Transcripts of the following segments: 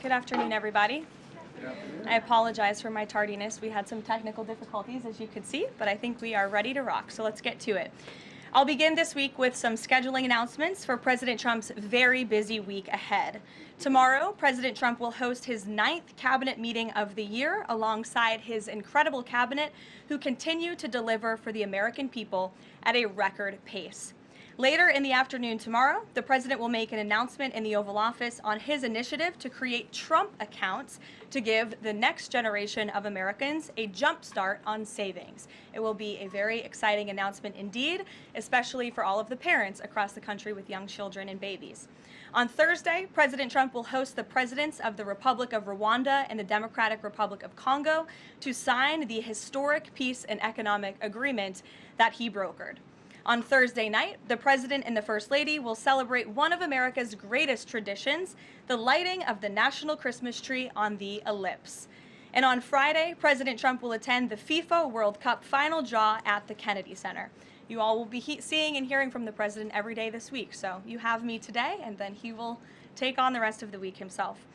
Good afternoon, everybody. I apologize for my tardiness. We had some technical difficulties, as you could see, but I think we are ready to rock, so let's get to it. I'll begin this week with some scheduling announcements for President Trump's very busy week ahead. Tomorrow, President Trump will host his 9th cabinet meeting of the year alongside his incredible cabinet, who continue to deliver for the American people at a record pace. Later in the afternoon tomorrow, the president will make an announcement in the Oval Office on his initiative to create Trump accounts to give the next generation of Americans a jump start on savings. It will be a very exciting announcement indeed, especially for all of the parents across the country with young children and babies. On Thursday, President Trump will host the presidents of the Republic of Rwanda and the Democratic Republic of Congo to sign the historic peace and economic agreement that he brokered. On Thursday night, the President and the First Lady will celebrate one of America's greatest traditions, the lighting of the national Christmas tree on the Ellipse. And on Friday, President Trump will attend the FIFA World Cup final draw at the Kennedy Center. You all will be seeing and hearing from the President every day this week, so you have me today, and then he will take on the rest of the week himself.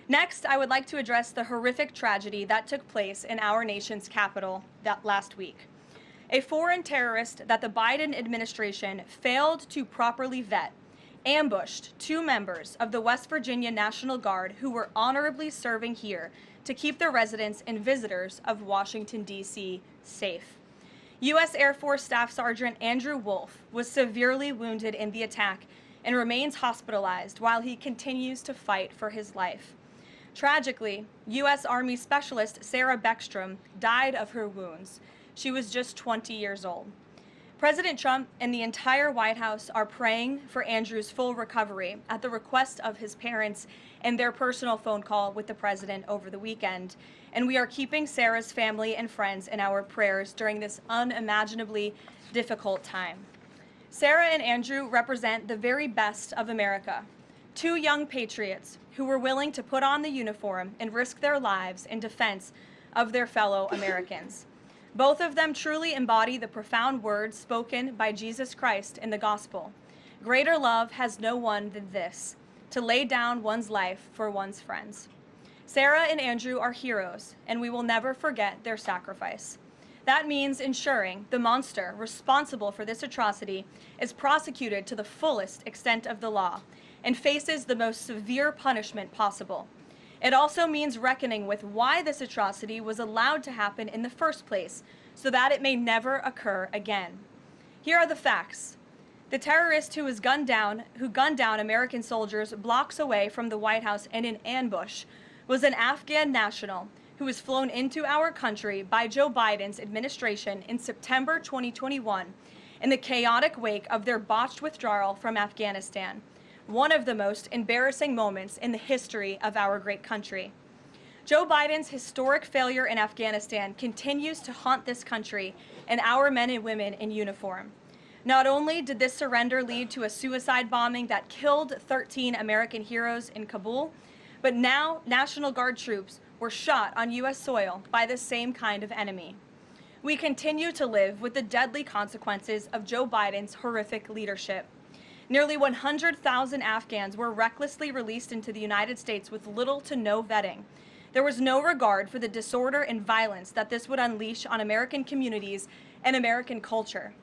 Next, I would like to address the horrific tragedy that took place in our nation's capital last week. A foreign terrorist that the Biden administration failed to properly vet ambushed 2 members of the West Virginia National Guard who were honorably serving here to keep the residents and visitors of Washington, D.C. safe. U.S. Air Force Staff Sergeant Andrew Wolf was severely wounded in the attack and remains hospitalized while he continues to fight for his life. Tragically, U.S. Army Specialist Sarah Beckstrom died of her wounds. She was just 20 years old. President Trump and the entire White House are praying for Andrew's full recovery at the request of his parents and their personal phone call with the president over the weekend. And we are keeping Sarah's family and friends in our prayers during this unimaginably difficult time. Sarah and Andrew represent the very best of America, 2 young patriots who were willing to put on the uniform and risk their lives in defense of their fellow Americans. Both of them truly embody the profound words spoken by Jesus Christ in the gospel. Greater love has no one than this, to lay down one's life for one's friends. Sarah and Andrew are heroes, and we will never forget their sacrifice. That means ensuring the monster responsible for this atrocity is prosecuted to the fullest extent of the law and faces the most severe punishment possible. It also means reckoning with why this atrocity was allowed to happen in the first place, so that it may never occur again. Here are the facts. The terrorist who gunned down American soldiers blocks away from the White House in an ambush was an Afghan national who was flown into our country by Joe Biden's administration in September 2021 in the chaotic wake of their botched withdrawal from Afghanistan. One of the most embarrassing moments in the history of our great country. Joe Biden's historic failure in Afghanistan continues to haunt this country and our men and women in uniform. Not only did this surrender lead to a suicide bombing that killed 13 American heroes in Kabul, but now National Guard troops were shot on U.S. soil by the same kind of enemy. We continue to live with the deadly consequences of Joe Biden's horrific leadership. Nearly 100,000 Afghans were recklessly released into the United States with little to no vetting. There was no regard for the disorder and violence that this would unleash on American communities and American culture.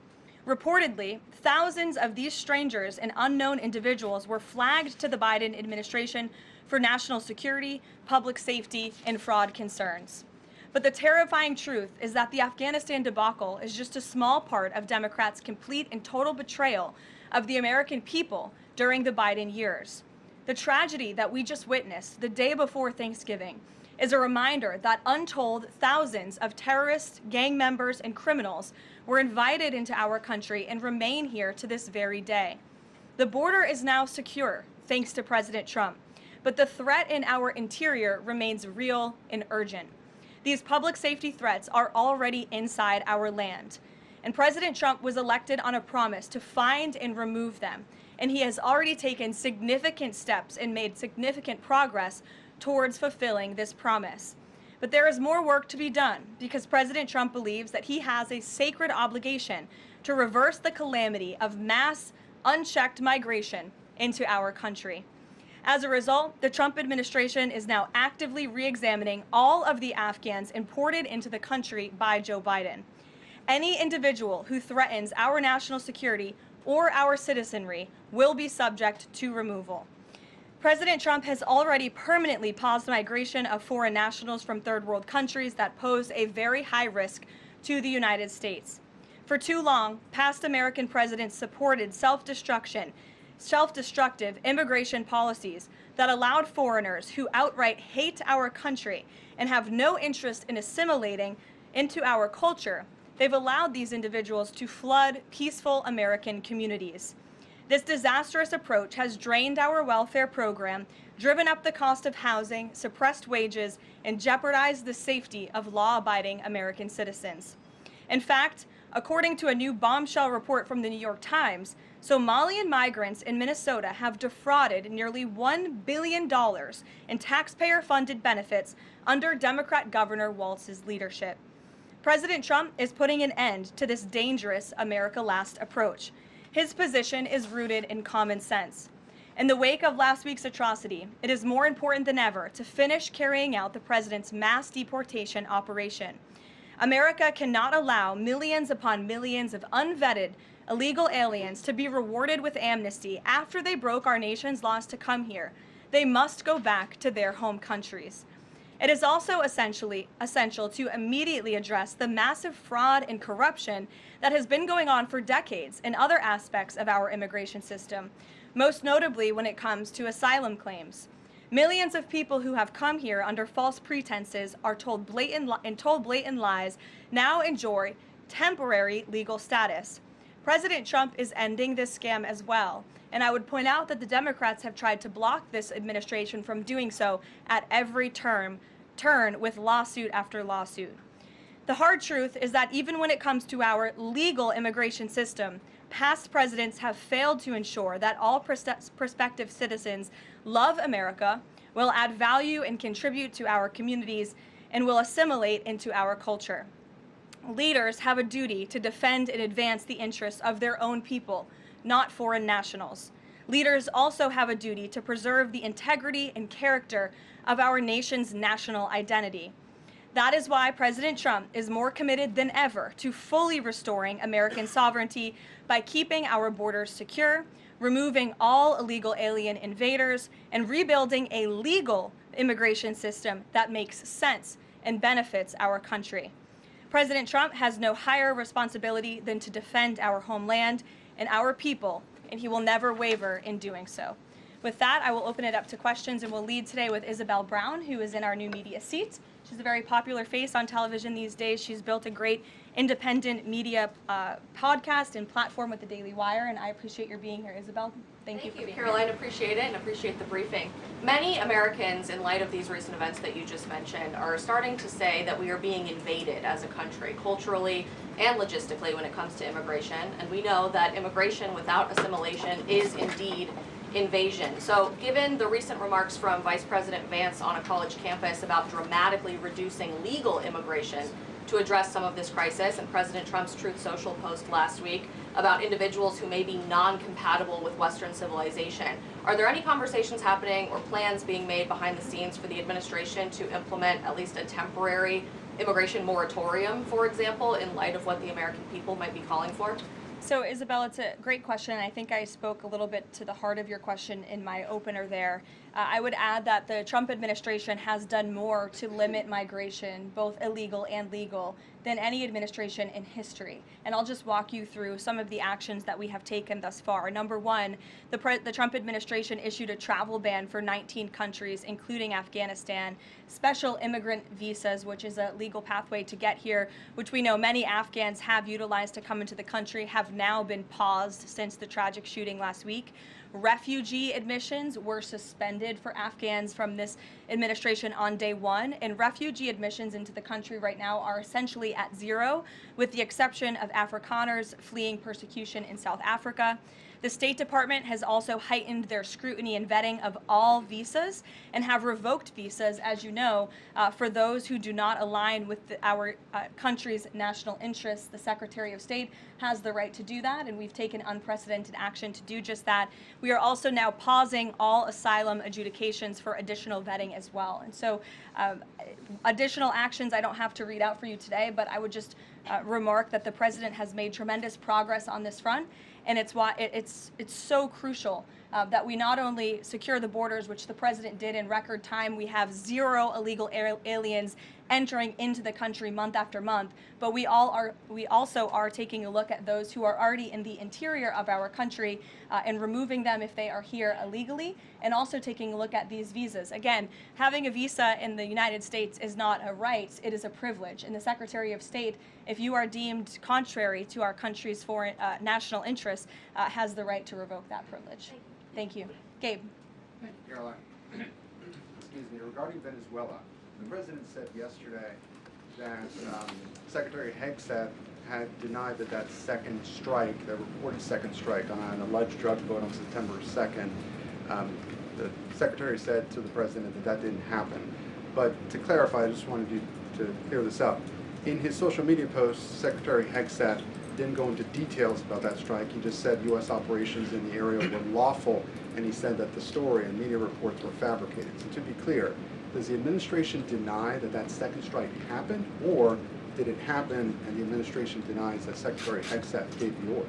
Reportedly, thousands of these strangers and unknown individuals were flagged to the Biden administration for national security, public safety, and fraud concerns. But the terrifying truth is that the Afghanistan debacle is just a small part of Democrats' complete and total betrayal of the American people during the Biden years. The tragedy that we just witnessed the day before Thanksgiving is a reminder that untold thousands of terrorists, gang members, and criminals were invited into our country and remain here to this very day. The border is now secure, thanks to President Trump, but the threat in our interior remains real and urgent. These public safety threats are already inside our land. And President Trump was elected on a promise to find and remove them. And he has already taken significant steps and made significant progress towards fulfilling this promise. But there is more work to be done because President Trump believes that he has a sacred obligation to reverse the calamity of mass, unchecked migration into our country. As a result, the Trump administration is now actively re-examining all of the Afghans imported into the country by Joe Biden. Any individual who threatens our national security or our citizenry will be subject to removal. President Trump has already permanently paused migration of foreign nationals from third world countries that pose a very high risk to the United States. For too long, past American presidents supported self-destructive immigration policies that allowed foreigners who outright hate our country and have no interest in assimilating into our culture. They've allowed these individuals to flood peaceful American communities. This disastrous approach has drained our welfare program, driven up the cost of housing, suppressed wages, and jeopardized the safety of law-abiding American citizens. In fact, according to a new bombshell report from the New York Times, Somalian migrants in Minnesota have defrauded nearly $1 billion in taxpayer-funded benefits under Democrat Governor Walz's leadership. President Trump is putting an end to this dangerous America Last approach. His position is rooted in common sense. In the wake of last week's atrocity, it is more important than ever to finish carrying out the president's mass deportation operation. America cannot allow millions upon millions of unvetted illegal aliens to be rewarded with amnesty after they broke our nation's laws to come here. They must go back to their home countries. It is also essential to immediately address the massive fraud and corruption that has been going on for decades in other aspects of our immigration system, most notably when it comes to asylum claims. Millions of people who have come here under false pretenses are told blatant lies now enjoy temporary legal status. President Trump is ending this scam as well, and I would point out that the Democrats have tried to block this administration from doing so at every turn with lawsuit after lawsuit. The hard truth is that even when it comes to our legal immigration system, past presidents have failed to ensure that all prospective citizens love America, will add value and contribute to our communities, and will assimilate into our culture. Leaders have a duty to defend and advance the interests of their own people, not foreign nationals. Leaders also have a duty to preserve the integrity and character of our nation's national identity. That is why President Trump is more committed than ever to fully restoring American sovereignty by keeping our borders secure, removing all illegal alien invaders, and rebuilding a legal immigration system that makes sense and benefits our country. President Trump has no higher responsibility than to defend our homeland and our people, and he will never waver in doing so. With that, I will open it up to questions, and we'll lead today with Isabel Brown, who is in our new media seat. She's a very popular face on television these days. She's built a great independent media podcast and platform with the Daily Wire, and I appreciate your being here, Isabel. Thank you for being Karoline, here. appreciate it and appreciate the briefing. Many Americans, in light of these recent events that you just mentioned, are starting to say that we are being invaded as a country, culturally and logistically, when it comes to immigration. And we know that immigration without assimilation is indeed invasion. So given the recent remarks from Vice President Vance on a college campus about dramatically reducing legal immigration to address some of this crisis, and President Trump's Truth Social post last week about individuals who may be non-compatible with Western civilization, are there any conversations happening or plans being made behind the scenes for the administration to implement at least a temporary immigration moratorium, for example, in light of what the American people might be calling for? So, Isabel, it's a great question, and I think I spoke a little bit to the heart of your question in my opener there. I would add that the Trump administration has done more to limit migration, both illegal and legal, than any administration in history. And I'll just walk you through some of the actions that we have taken thus far. Number one, the Trump administration issued a travel ban for 19 countries, including Afghanistan, special immigrant visas, which is a legal pathway to get here, which we know many Afghans have utilized to come into the country, have now been paused since the tragic shooting last week. Refugee admissions were suspended for Afghans from this administration on day one, and refugee admissions into the country right now are essentially at zero, with the exception of Afrikaners fleeing persecution in South Africa. The State Department has also heightened their scrutiny and vetting of all visas and have revoked visas, as you know, for those who do not align with our country's national interests. The Secretary of State has the right to do that, and we've taken unprecedented action to do just that. We are also now pausing all asylum adjudications for additional vetting as well. And so additional actions I don't have to read out for you today, but I would just remark that the President has made tremendous progress on this front, and it's why it's so crucial that we not only secure the borders, which the President did in record time. We have 0 illegal aliens entering into the country month after month, but we also are taking a look at those who are already in the interior of our country and removing them if they are here illegally, and also taking a look at these visas. Again, having a visa in the United States is not a right, it is a privilege. And the Secretary of State, if you are deemed contrary to our country's foreign national interests, has the right to revoke that privilege. Thank you. Gabe. Thank you, Caroline. Excuse me. Regarding Venezuela, the President said yesterday that Secretary Hegseth had denied that second strike, the reported second strike on an alleged drug vote on September 2nd, the Secretary said to the President that didn't happen. But to clarify, I just wanted you to clear this up. In his social media post, Secretary Hegseth didn't go into details about that strike. He just said U.S. operations in the area were lawful, and he said that the story and media reports were fabricated. So to be clear, does the administration deny that second strike happened, or did it happen and the administration denies that Secretary Hegseth gave the order?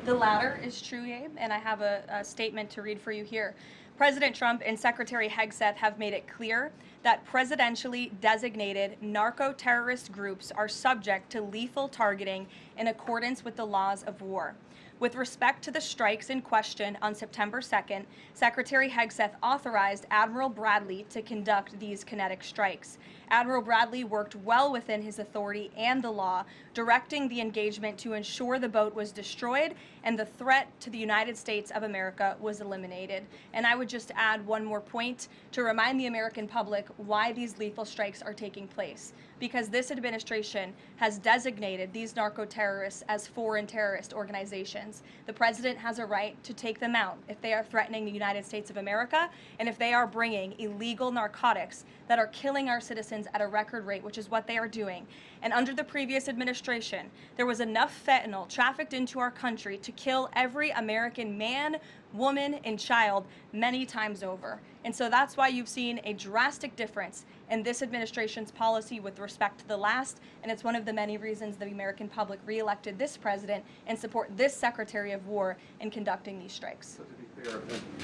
The latter is true, Gabe, and I have a statement to read for you here. President Trump and Secretary Hegseth have made it clear that presidentially designated narco-terrorist groups are subject to lethal targeting in accordance with the laws of war. With respect to the strikes in question on September 2nd, Secretary Hegseth authorized Admiral Bradley to conduct these kinetic strikes. Admiral Bradley worked well within his authority and the law, directing the engagement to ensure the boat was destroyed and the threat to the United States of America was eliminated. And I would just add one more point to remind the American public why these lethal strikes are taking place. Because this administration has designated these narco-terrorists as foreign terrorist organizations. The President has a right to take them out if they are threatening the United States of America and if they are bringing illegal narcotics that are killing our citizens at a record rate, which is what they are doing. And under the previous administration, there was enough fentanyl trafficked into our country to kill every American man, woman, and child many times over. And so that's why you've seen a drastic difference in this administration's policy with respect to the last, and it's one of the many reasons the American public reelected this president and support this Secretary of War in conducting these strikes. So to be clear,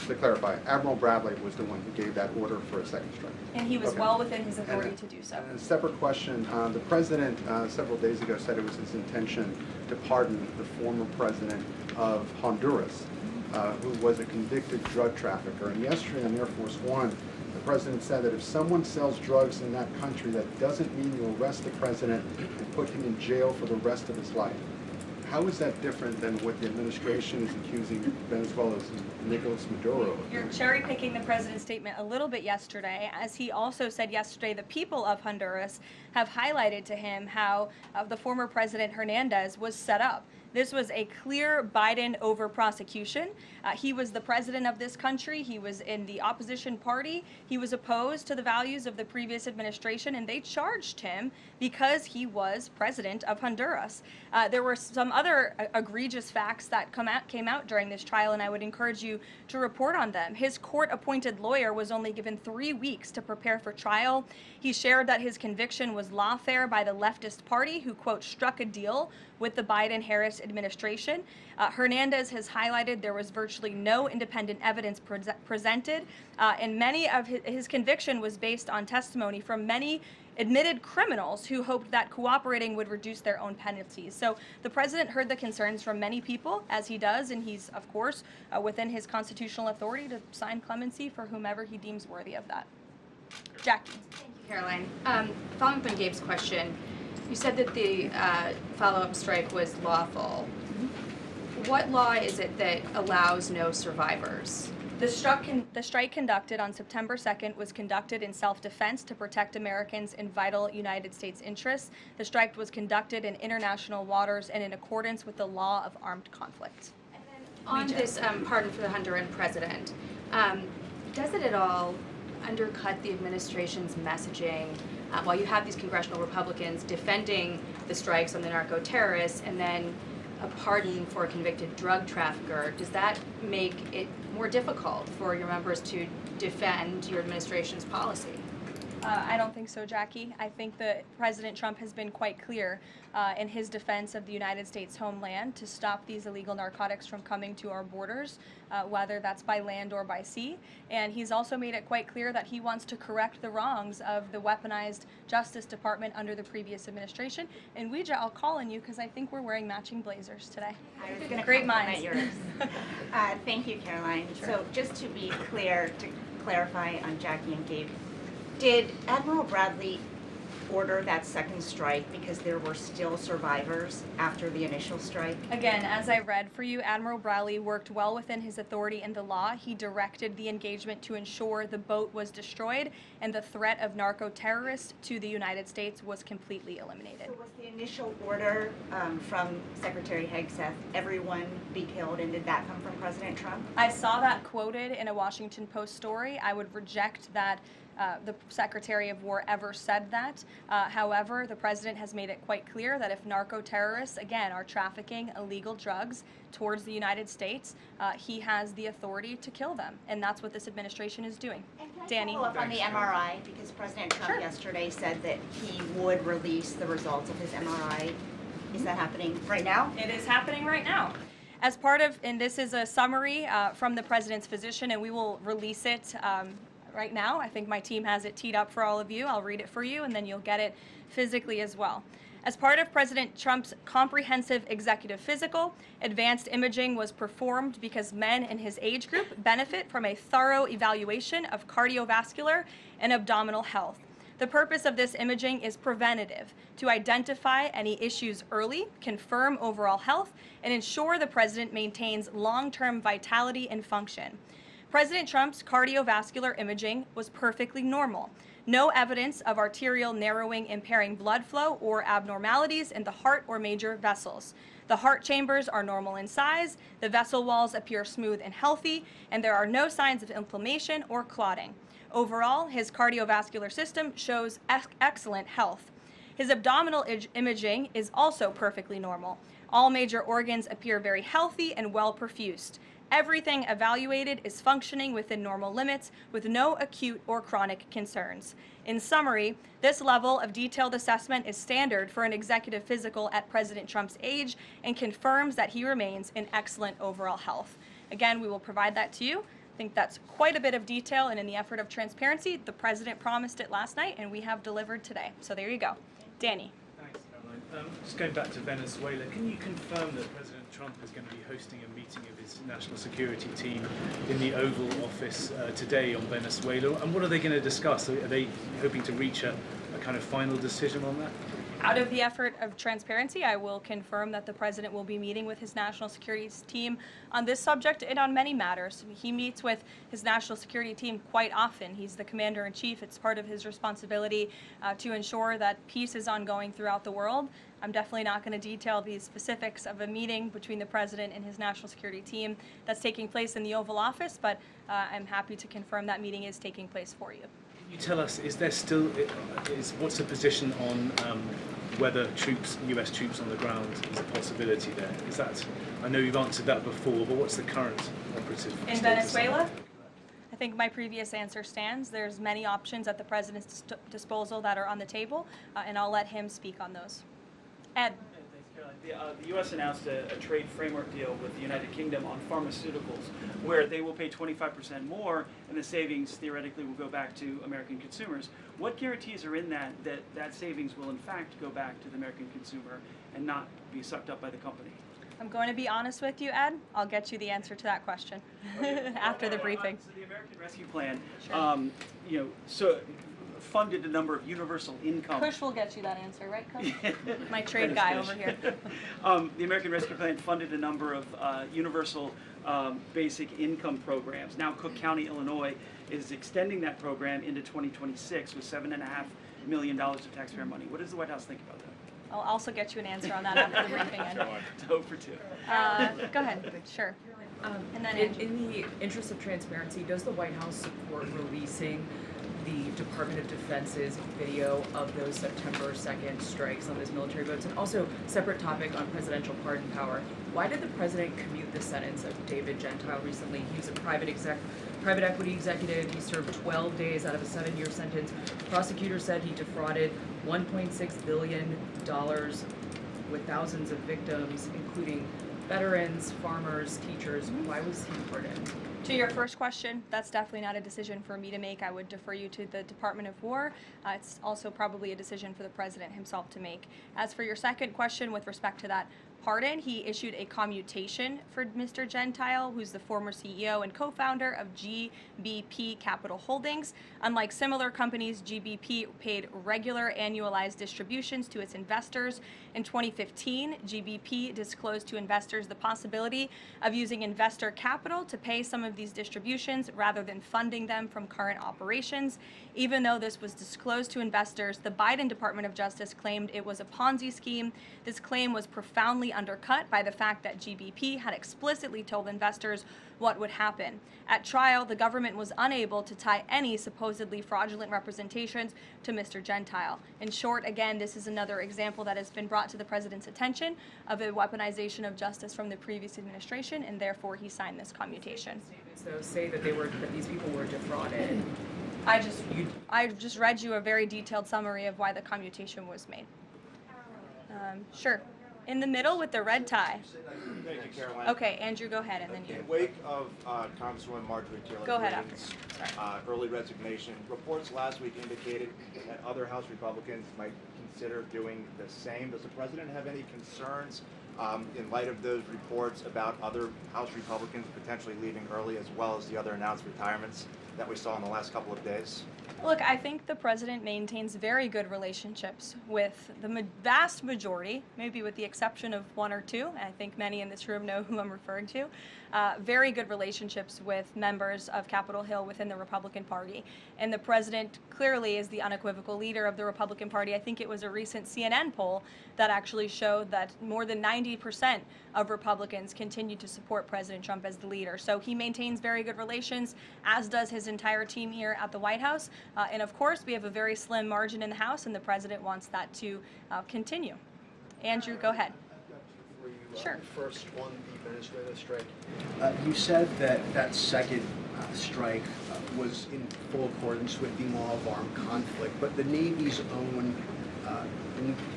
to clarify, Admiral Bradley was the one who gave that order for a second strike. And he was well within his authority to do so. And a separate question, the President several days ago said it was his intention to pardon the former president of Honduras, who was a convicted drug trafficker. And yesterday on Air Force One, the President said that if someone sells drugs in that country, that doesn't mean you arrest the President and put him in jail for the rest of his life. How is that different than what the administration is accusing Venezuela's Nicolas Maduro of? You're cherry-picking the President's statement a little bit yesterday, as he also said yesterday the people of Honduras have highlighted to him how the former President Hernandez was set up. This was a clear Biden over prosecution. He was the president of this country. He was in the opposition party. He was opposed to the values of the previous administration, and they charged him because he was president of Honduras. There were some other egregious facts that came out during this trial, and I would encourage you to report on them. His court-appointed lawyer was only given 3 weeks to prepare for trial. He shared that his conviction was lawfare by the leftist party, who, quote, struck a deal with the Biden-Harris administration. Hernandez has highlighted there was virtually no independent evidence presented, and many of his conviction was based on testimony from many admitted criminals who hoped that cooperating would reduce their own penalties. So the President heard the concerns from many people, as he does, and he's, of course, within his constitutional authority to sign clemency for whomever he deems worthy of that. Jackie. Thank you, Caroline. Following up on Gabe's question, you said that the follow-up strike was lawful. What law is it that allows no survivors? The strike conducted on September 2nd was conducted in self-defense to protect Americans in vital United States interests. The strike was conducted in international waters and in accordance with the law of armed conflict. And then On this pardon for the Honduran president, does it at all undercut the administration's messaging while you have these congressional Republicans defending the strikes on the narco-terrorists and then a pardon for a convicted drug trafficker? Does that make it more difficult for your members to defend your administration's policy? I don't think so, Jackie. I think that President Trump has been quite clear in his defense of the United States homeland to stop these illegal narcotics from coming to our borders, whether that's by land or by sea. And he's also made it quite clear that he wants to correct the wrongs of the weaponized Justice Department under the previous administration. And Ouija, I'll call on you because I think we're wearing matching blazers today. I was going to Great compliment minds. yours. Thank you, Caroline. Sure. So just to be clear, to clarify on Jackie and Gabe, did Admiral Bradley order that second strike because there were still survivors after the initial strike? Again, as I read for you, Admiral Bradley worked well within his authority in the law. He directed the engagement to ensure the boat was destroyed and the threat of narco-terrorists to the United States was completely eliminated. So was the initial order from Secretary Hegseth, everyone be killed, and did that come from President Trump? I saw that quoted in a Washington Post story. I would reject that the Secretary of War ever said that. However, the President has made it quite clear that if narco-terrorists, again, are trafficking illegal drugs towards the United States, he has the authority to kill them. And that's what this administration is doing. And can I Danny? follow up on the MRI? Because President Trump Sure. yesterday said that he would release the results of his MRI. Is that happening right now? It is happening right now. As part of, and this is a summary from the President's physician, and we will release it right now. I think my team has it teed up for all of you. I'll read it for you, and then you'll get it physically as well. As part of President Trump's comprehensive executive physical, advanced imaging was performed because men in his age group benefit from a thorough evaluation of cardiovascular and abdominal health. The purpose of this imaging is preventative, to identify any issues early, confirm overall health, and ensure the President maintains long-term vitality and function. President Trump's cardiovascular imaging was perfectly normal. No evidence of arterial narrowing impairing blood flow or abnormalities in the heart or major vessels. The heart chambers are normal in size, the vessel walls appear smooth and healthy, and there are no signs of inflammation or clotting. Overall, his cardiovascular system shows excellent health. His abdominal imaging is also perfectly normal. All major organs appear very healthy and well perfused. Everything evaluated is functioning within normal limits with no acute or chronic concerns. In summary, this level of detailed assessment is standard for an executive physical at President Trump's age and confirms that he remains in excellent overall health. Again, we will provide that to you. I think that's quite a bit of detail, and in the effort of transparency, the President promised it last night, and we have delivered today. So there you go. Danny. Thanks, Caroline. Just going back to Venezuela, can you confirm that President Trump is going to be hosting a meeting of his national security team in the Oval Office today on Venezuela? And what are they going to discuss? Are they hoping to reach a kind of final decision on that? Out of the effort of transparency, I will confirm that the President will be meeting with his national security team on this subject and on many matters. He meets with his national security team quite often. He's the commander-in-chief. It's part of his responsibility to ensure that peace is ongoing throughout the world. I'm definitely not going to detail the specifics of a meeting between the President and his national security team that's taking place in the Oval Office, but I'm happy to confirm that meeting is taking place for you. Can you tell us, is there still, what's the position on whether US troops on the ground is a possibility there? Is that, I know you've answered that before, but what's the current operative In status? Venezuela? I think my previous answer stands. There's many options at the President's disposal that are on the table, and I'll let him speak on those. Ed. Thanks, Caroline. The U.S. announced a trade framework deal with the United Kingdom on pharmaceuticals, where they will pay 25% more, and the savings theoretically will go back to American consumers. What guarantees are in that savings will in fact go back to the American consumer and not be sucked up by the company? I'm going to be honest with you, Ed. I'll get you the answer to that question after the briefing. So the American Rescue Plan, Sure. funded a number of universal income. Kush will get you that answer, right, Kush? My trade guy over here. The American Rescue Plan funded a number of universal basic income programs. Now Cook County, Illinois is extending that program into 2026 with $7.5 million of taxpayer money. What does the White House think about that? I'll also get you an answer on that after the briefing. Ed. It's 0 for 2. Go ahead. Sure. And then in the interest of transparency, does the White House support releasing the Department of Defense's video of those September 2nd strikes on those military boats? And also, separate topic on presidential pardon power. Why did the president commute the sentence of David Gentile recently? He was a private equity executive. He served 12 days out of a 7-year sentence. Prosecutors said he defrauded $1.6 billion with thousands of victims, including veterans, farmers, teachers. Why was he pardoned? To your first question, that's definitely not a decision for me to make. I would defer you to the Department of War. It's also probably a decision for the president himself to make. As for your second question with respect to that pardon, he issued a commutation for Mr. Gentile, who's the former CEO and co-founder of GBP Capital Holdings. Unlike similar companies, GBP paid regular annualized distributions to its investors. In 2015, GBP disclosed to investors the possibility of using investor capital to pay some of these distributions rather than funding them from current operations. Even though this was disclosed to investors, the Biden Department of Justice claimed it was a Ponzi scheme. This claim was profoundly undercut by the fact that GBP had explicitly told investors what would happen. At trial, the government was unable to tie any supposedly fraudulent representations to Mr. Gentile. In short, again, this is another example that has been brought to the president's attention of a weaponization of justice from the previous administration, and therefore he signed this commutation. Statements, though, say that these people were defrauded. I just read you a very detailed summary of why the commutation was made. Sure. In the middle with the red tie. Thank you, Caroline. Okay, Andrew, go ahead, and then you. In wake of Congresswoman Marjorie Taylor Go ahead Greene's early resignation, reports last week indicated that other House Republicans might consider doing the same. Does the president have any concerns in light of those reports about other House Republicans potentially leaving early, as well as the other announced retirements that we saw in the last couple of days? Look, I think the president maintains very good relationships with the vast majority, maybe with the exception of one or two. I think many in this room know who I'm referring to. Very good relationships with members of Capitol Hill within the Republican Party. And the president clearly is the unequivocal leader of the Republican Party. I think it was a recent CNN poll that actually showed that more than 90% of Republicans continue to support President Trump as the leader. So he maintains very good relations, as does his entire team here at the White House. And of course, we have a very slim margin in the House, and the president wants that to continue. Andrew, go ahead. Sure. First, on the Venezuela strike, you said that that second strike was in full accordance with the law of armed conflict, but the Navy's own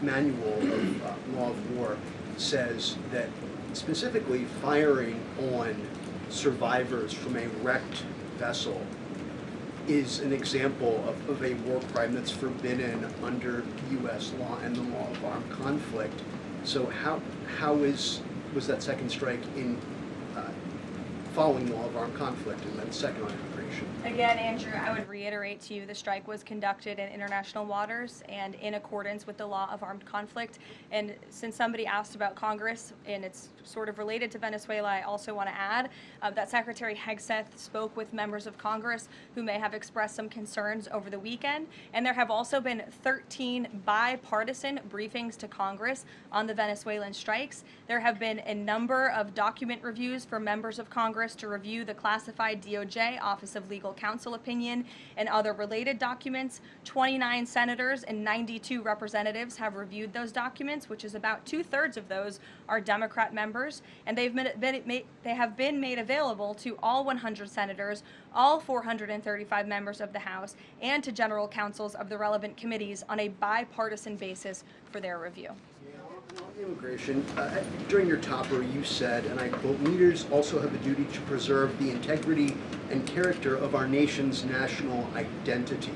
manual of law of war says that specifically firing on survivors from a wrecked vessel is an example of a war crime that's forbidden under U.S. law and the law of armed conflict. So was that second strike in following law of armed conflict, and then second on immigration? Again, Andrew, I would reiterate to you the strike was conducted in international waters and in accordance with the law of armed conflict. And since somebody asked about Congress, and it's sort of related to Venezuela, I also want to add that Secretary Hegseth spoke with members of Congress who may have expressed some concerns over the weekend. And there have also been 13 bipartisan briefings to Congress on the Venezuelan strikes. There have been a number of document reviews for members of Congress to review the classified DOJ Office of Legal Counsel opinion and other related documents. 29 senators and 92 representatives have reviewed those documents, which is about 2/3 of those are Democrat members, and they have been made available to all 100 senators, all 435 members of the House, and to general counsels of the relevant committees on a bipartisan basis for their review. On immigration, during your topper you said, and I quote, "Leaders also have a duty to preserve the integrity and character of our nation's national identity."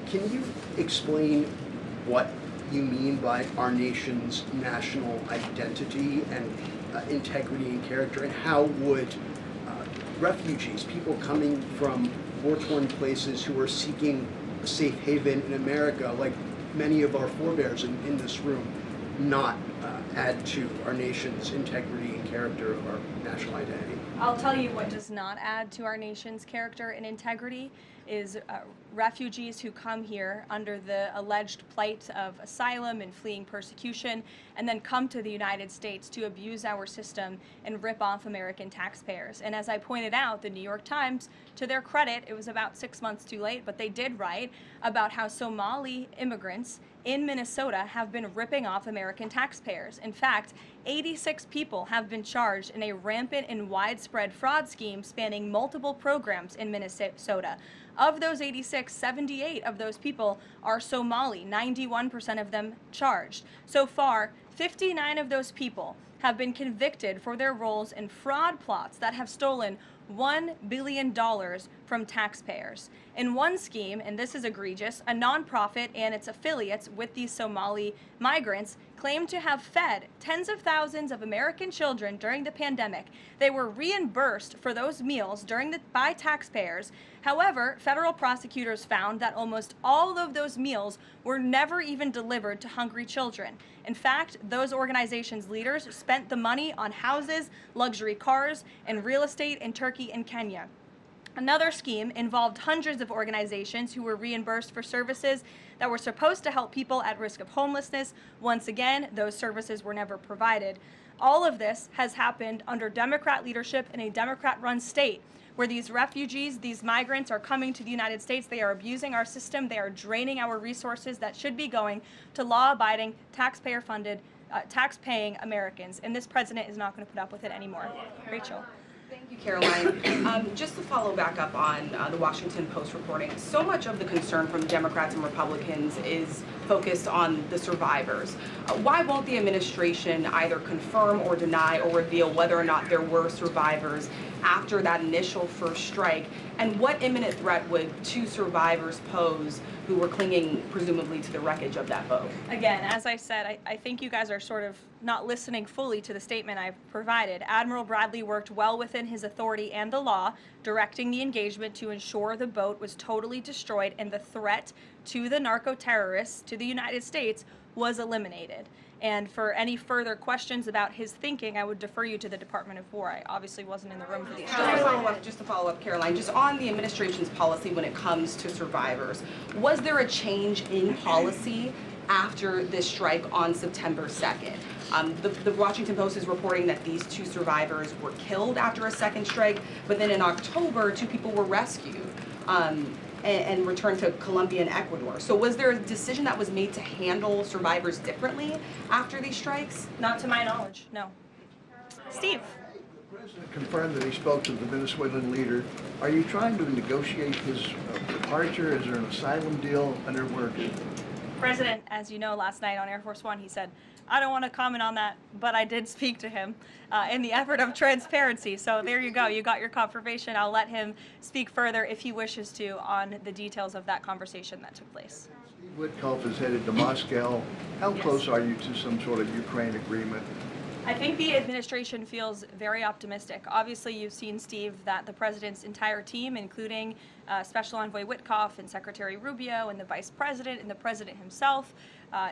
Can you explain what you mean by our nation's national identity and integrity and character, and how would refugees, people coming from war-torn places who are seeking a safe haven in America, like many of our forebears in this room, not add to our nation's integrity and character of our national identity? I'll tell you what does not add to our nation's character and integrity is refugees who come here under the alleged plight of asylum and fleeing persecution, and then come to the United States to abuse our system and rip off American taxpayers. And as I pointed out, the New York Times, to their credit, it was about 6 months too late, but they did write about how Somali immigrants in Minnesota have been ripping off American taxpayers. In fact, 86 people have been charged in a rampant and widespread fraud scheme spanning multiple programs in Minnesota. Of those 86, 78 of those people are Somali, 91% of them charged. So far, 59 of those people have been convicted for their roles in fraud plots that have stolen $1 billion from taxpayers. In one scheme, and this is egregious, a nonprofit and its affiliates with these Somali migrants claimed to have fed tens of thousands of American children during the pandemic. They were reimbursed for those meals by taxpayers. However, federal prosecutors found that almost all of those meals were never even delivered to hungry children. In fact, those organizations' leaders spent the money on houses, luxury cars, and real estate in Turkey and Kenya. Another scheme involved hundreds of organizations who were reimbursed for services that were supposed to help people at risk of homelessness. Once again, those services were never provided. All of this has happened under Democrat leadership in a Democrat-run state, where these refugees, these migrants are coming to the United States. They are abusing our system. They are draining our resources that should be going to law-abiding, taxpayer-funded, tax-paying Americans. And this president is not going to put up with it anymore. Rachel. Thank you, Karoline. Just to follow back up on the Washington Post reporting, so much of the concern from Democrats and Republicans is focused on the survivors. Why won't the administration either confirm or deny or reveal whether or not there were survivors after that initial first strike? And what imminent threat would two survivors pose who were clinging presumably to the wreckage of that boat? Again, as I said, I think you guys are sort of not listening fully to the statement I've provided. Admiral Bradley worked well within his authority and the law, directing the engagement to ensure the boat was totally destroyed and the threat to the narco-terrorists, to the United States, was eliminated. And for any further questions about his thinking, I would defer you to the Department of War. I obviously wasn't in the room for these. Just to follow up, Karoline, just on the administration's policy when it comes to survivors, was there a change in policy after this strike on September 2nd? The Washington Post is reporting that these two survivors were killed after a second strike, but then in October, two people were rescued and returned to Colombia and Ecuador. So was there a decision that was made to handle survivors differently after these strikes? Not to my knowledge, no. Steve. The president confirmed that he spoke to the Venezuelan leader. Are you trying to negotiate his departure? Is there an asylum deal under works? President, as you know, last night on Air Force One, he said, I don't want to comment on that, but I did speak to him in the effort of transparency. So there you go. You got your confirmation. I'll let him speak further if he wishes to on the details of that conversation that took place. Steve Witkoff is headed to Moscow. How close are you to some sort of Ukraine agreement? I think the administration feels very optimistic. Obviously, you've seen, Steve, that the president's entire team, including Special Envoy Witkoff and Secretary Rubio and the Vice President and the President himself,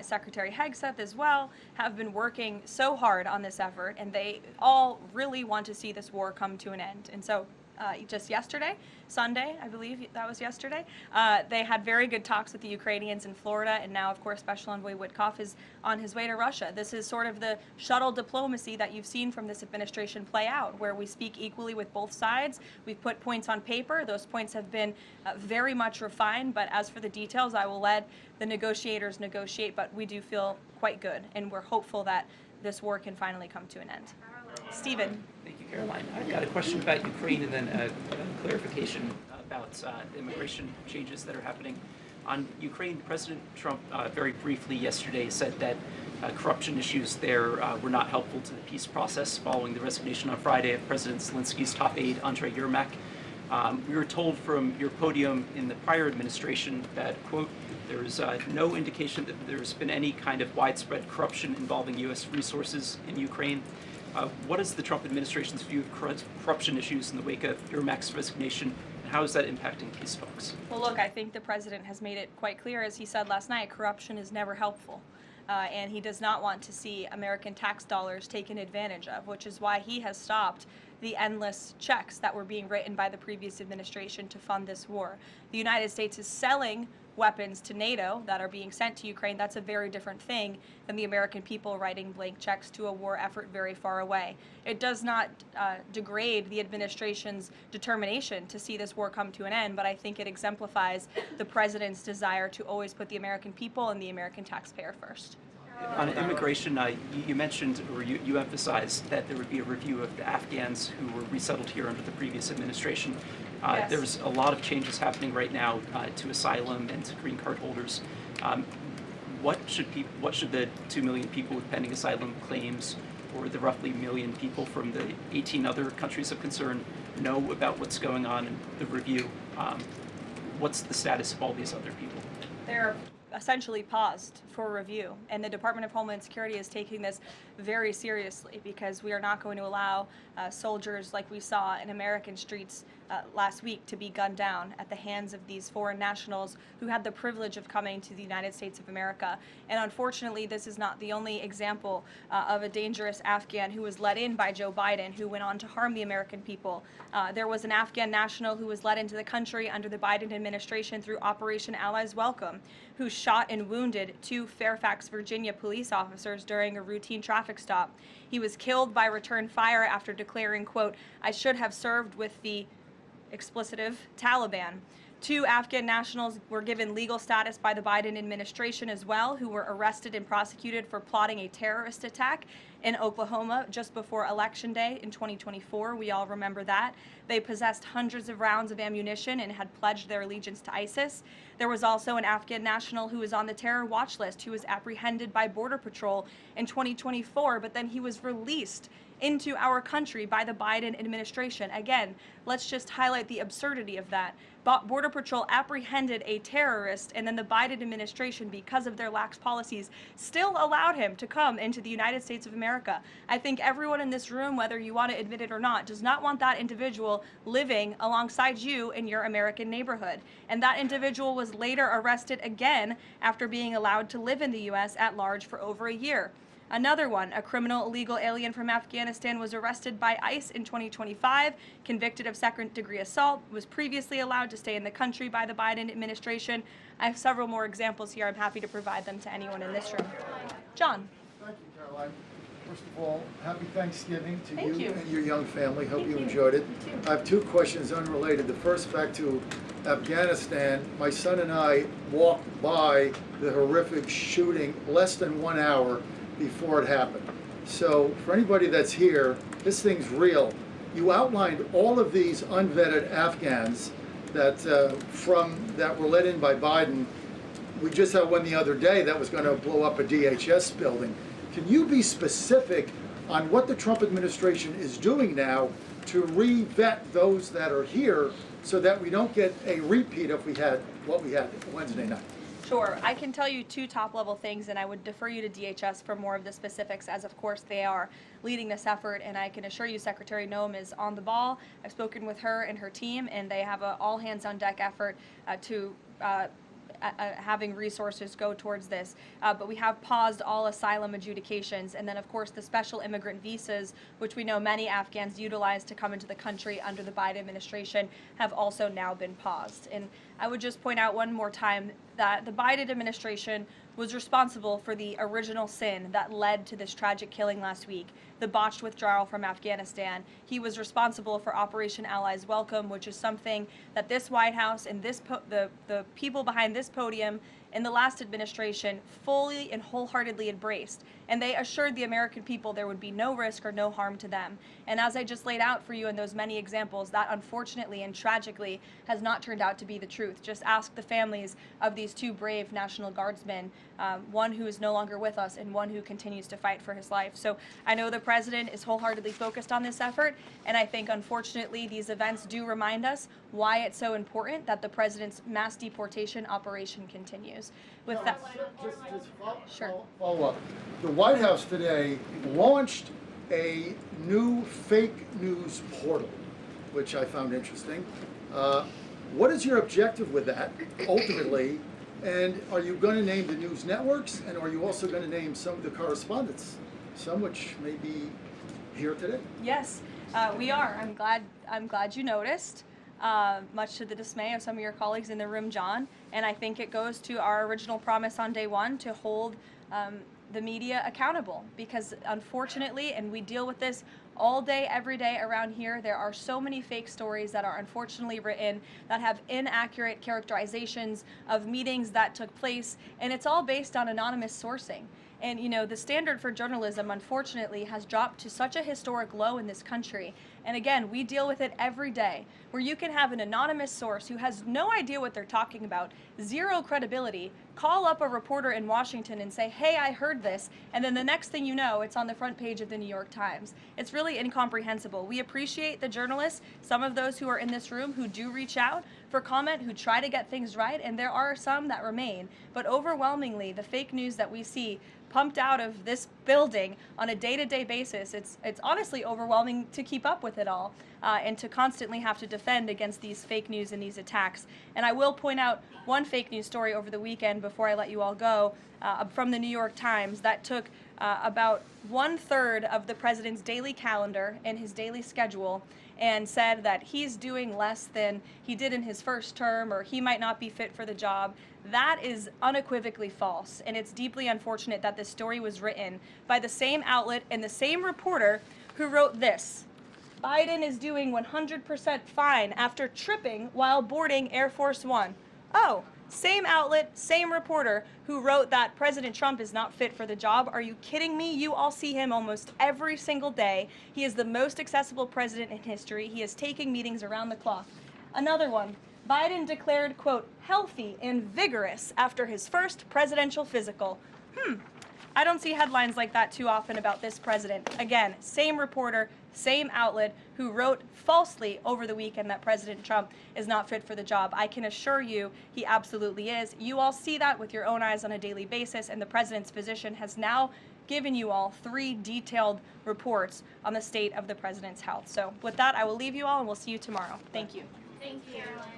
Secretary Hegseth as well, have been working so hard on this effort, and they all really want to see this war come to an end. And so just yesterday, Sunday, I believe that was yesterday, they had very good talks with the Ukrainians in Florida, and now, of course, Special Envoy Witkoff is on his way to Russia. This is sort of the shuttle diplomacy that you've seen from this administration play out, where we speak equally with both sides. We've put points on paper. Those points have been very much refined, but as for the details, I will let the negotiators negotiate, but we do feel quite good, and we're hopeful that this war can finally come to an end. Stephen. Thank you, Caroline. I've got a question about Ukraine and then a clarification about immigration changes that are happening. On Ukraine, President Trump very briefly yesterday said that corruption issues there were not helpful to the peace process following the resignation on Friday of President Zelensky's top aide, Andrei Yermak. We were told from your podium in the prior administration that, quote, there is no indication that there's been any kind of widespread corruption involving U.S. resources in Ukraine. What is the Trump administration's view of corruption issues in the wake of Yermak's resignation, and how is that impacting peace talks? Well, look, I think the president has made it quite clear, as he said last night, corruption is never helpful. And he does not want to see American tax dollars taken advantage of, which is why he has stopped the endless checks that were being written by the previous administration to fund this war. The United States is selling weapons to NATO that are being sent to Ukraine. That's a very different thing than the American people writing blank checks to a war effort very far away. It does not degrade the administration's determination to see this war come to an end, but I think it exemplifies the president's desire to always put the American people and the American taxpayer first. On immigration, you mentioned, or you emphasized that there would be a review of the Afghans who were resettled here under the previous administration. Yes. There's a lot of changes happening right now to asylum and to green card holders. What should the 2 million people with pending asylum claims, or the roughly million people from the 18 other countries of concern, know about what's going on in the review? What's the status of all these other people? They're essentially paused for review, and the Department of Homeland Security is taking this very seriously, because we are not going to allow soldiers like we saw in American streets last week to be gunned down at the hands of these foreign nationals who had the privilege of coming to the United States of America. And unfortunately, this is not the only example of a dangerous Afghan who was let in by Joe Biden, who went on to harm the American people. There was an Afghan national who was let into the country under the Biden administration through Operation Allies Welcome, who shot and wounded 2 Fairfax, Virginia police officers during a routine traffic stop. He was killed by return fire after declaring, quote, "I should have served with the explicitive Taliban." 2 Afghan nationals were given legal status by the Biden administration as well, who were arrested and prosecuted for plotting a terrorist attack in Oklahoma just before Election Day in 2024. We all remember that. They possessed hundreds of rounds of ammunition and had pledged their allegiance to ISIS. There was also an Afghan national who was on the terror watch list who was apprehended by Border Patrol in 2024, but then he was released into our country by the Biden administration. Again, let's just highlight the absurdity of that. Border Patrol apprehended a terrorist, and then the Biden administration, because of their lax policies, still allowed him to come into the United States of America. I think everyone in this room, whether you want to admit it or not, does not want that individual living alongside you in your American neighborhood. And that individual was later arrested again after being allowed to live in the U.S. at large for over a year. Another one, a criminal illegal alien from Afghanistan, was arrested by ICE in 2025, convicted of second-degree assault, was previously allowed to stay in the country by the Biden administration. I have several more examples here. I'm happy to provide them to anyone in this room. John. Thank you, Caroline. First of all, happy Thanksgiving to Thank you and your young family. Hope Thank you you. enjoyed it. You too. I have 2 questions unrelated. The first, back to Afghanistan. My son and I walked by the horrific shooting less than 1 hour before it happened. So for anybody that's here, this thing's real. You outlined all of these unvetted Afghans that that were let in by Biden. We just had one the other day that was going to blow up a DHS building. Can you be specific on what the Trump administration is doing now to re-vet those that are here so that we don't get a repeat of what we had Wednesday night? Sure. I can tell you 2 top-level things, and I would defer you to DHS for more of the specifics, as of course they are leading this effort, and I can assure you Secretary Noem is on the ball. I've spoken with her and her team, and they have an all-hands-on-deck effort to having resources go towards this. But we have paused all asylum adjudications, and then of course the special immigrant visas, which we know many Afghans utilize to come into the country under the Biden administration, have also now been paused. And I would just point out one more time that the Biden administration was responsible for the original sin that led to this tragic killing last week, the botched withdrawal from Afghanistan. He was responsible for Operation Allies Welcome, which is something that this White House and the people behind this podium in the last administration fully and wholeheartedly embraced. And they assured the American people there would be no risk or no harm to them. And as I just laid out for you in those many examples, that unfortunately and tragically has not turned out to be the truth. Just ask the families of these 2 brave National Guardsmen, one who is no longer with us and one who continues to fight for his life. So I know the president is wholeheartedly focused on this effort, and I think unfortunately these events do remind us why it's so important that the president's mass deportation operation continues. With that, sure. Follow up. The White House today launched a new fake news portal, which I found interesting. What is your objective with that, ultimately? And are you going to name the news networks, and are you also going to name some of the correspondents, some which may be here today? Yes. We are. I'm glad you noticed. Much to the dismay of some of your colleagues in the room, John. And I think it goes to our original promise on day one to hold the media accountable, because unfortunately, and we deal with this all day, every day around here, there are so many fake stories that are unfortunately written that have inaccurate characterizations of meetings that took place, and it's all based on anonymous sourcing. And you know, the standard for journalism, unfortunately, has dropped to such a historic low in this country. And again, we deal with it every day, where you can have an anonymous source who has no idea what they're talking about, zero credibility, call up a reporter in Washington and say, hey, I heard this, and then the next thing you know, it's on the front page of the New York Times. It's really incomprehensible. We appreciate the journalists, some of those who are in this room who do reach out for comment, who try to get things right, and there are some that remain. But overwhelmingly, the fake news that we see pumped out of this building on a day-to-day basis, it's honestly overwhelming to keep up with it all, and to constantly have to defend against these fake news and these attacks. And I will point out one fake news story over the weekend before I let you all go, from the New York Times that took about 1/3 of the president's daily calendar and his daily schedule and said that he's doing less than he did in his first term, or he might not be fit for the job. That is unequivocally false, and it's deeply unfortunate that this story was written by the same outlet and the same reporter who wrote this: Biden is doing 100% fine after tripping while boarding Air Force One. Oh, same outlet, same reporter who wrote that President Trump is not fit for the job. Are you kidding me? You all see him almost every single day. He is the most accessible president in history. He is taking meetings around the clock. Another one. Biden declared, quote, healthy and vigorous after his first presidential physical. I don't see headlines like that too often about this president. Again, same reporter, same outlet who wrote falsely over the weekend that President Trump is not fit for the job. I can assure you he absolutely is. You all see that with your own eyes on a daily basis, and the president's physician has now given you all 3 detailed reports on the state of the president's health. So with that, I will leave you all and we'll see you tomorrow. Thank you. Thank you, Caroline.